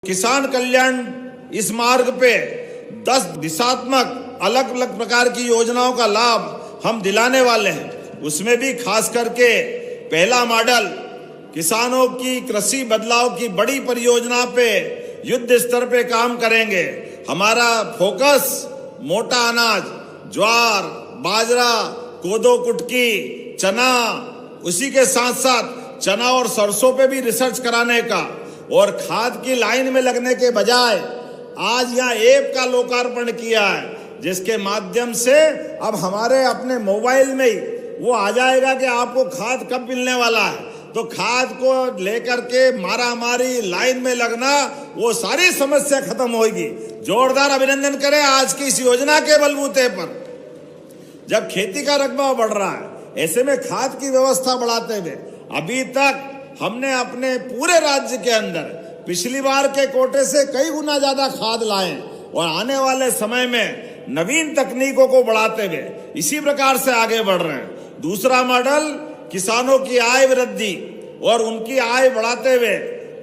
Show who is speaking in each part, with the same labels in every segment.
Speaker 1: किसान कल्याण इस मार्ग पे 10 दिशात्मक अलग अलग प्रकार की योजनाओं का लाभ हम दिलाने वाले हैं। उसमें भी खास करके पहला मॉडल किसानों की कृषि बदलाव की बड़ी परियोजना पे युद्ध स्तर पे काम करेंगे। हमारा फोकस मोटा अनाज, ज्वार, बाजरा, कोदो कुटकी, चना, उसी के साथ साथ चना और सरसों पे भी रिसर्च कराने का, और खाद की लाइन में लगने के बजाय आज यहाँ ऐप का लोकार्पण किया है, जिसके माध्यम से अब हमारे अपने मोबाइल में ही वो आ जाएगा कि आपको खाद कब मिलने वाला है। तो खाद को लेकर के मारामारी, लाइन में लगना, वो सारी समस्या खत्म होगी। जोरदार अभिनंदन करें आज की इस योजना के बलबूते पर। जब खेती का रकबा बढ़ रहा है, ऐसे में खाद की व्यवस्था बढ़ाते हुए अभी तक हमने अपने पूरे राज्य के अंदर पिछली बार के कोटे से कई गुना ज्यादा खाद लाए, और आने वाले समय में नवीन तकनीकों को बढ़ाते हुए इसी प्रकार से आगे बढ़ रहे हैं। दूसरा मॉडल किसानों की आय वृद्धि और उनकी आय बढ़ाते हुए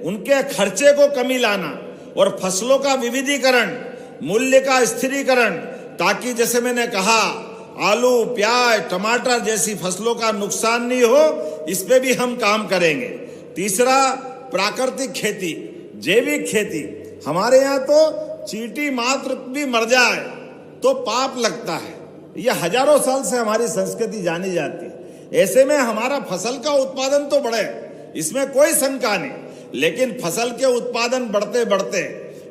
Speaker 1: उनके खर्चे को कमी लाना, और फसलों का विविधीकरण, मूल्य का स्थिरीकरण, ताकि जैसे मैंने कहा आलू, प्याज, टमाटर जैसी फसलों का नुकसान नहीं हो, इस पे भी हम काम करेंगे। तीसरा प्राकृतिक खेती, जैविक खेती। हमारे यहाँ तो चींटी मात्र भी मर जाए तो पाप लगता है, यह हजारों साल से हमारी संस्कृति जानी जाती है। ऐसे में हमारा फसल का उत्पादन तो बढ़े, इसमें कोई शंका नहीं, लेकिन फसल के उत्पादन बढ़ते बढ़ते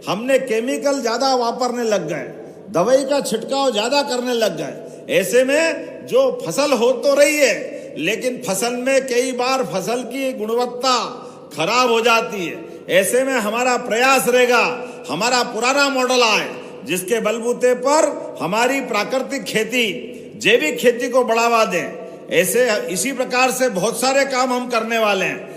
Speaker 1: हमने केमिकल ज्यादा वापरने लग गए, दवाई का छिड़काव ज्यादा करने लग गए। ऐसे में जो फसल हो तो रही है, लेकिन फसल में कई बार फसल की गुणवत्ता खराब हो जाती है। ऐसे में हमारा प्रयास रहेगा हमारा पुराना मॉडल आए, जिसके बलबूते पर हमारी प्राकृतिक खेती, जैविक खेती को बढ़ावा दें। ऐसे इसी प्रकार से बहुत सारे काम हम करने वाले हैं।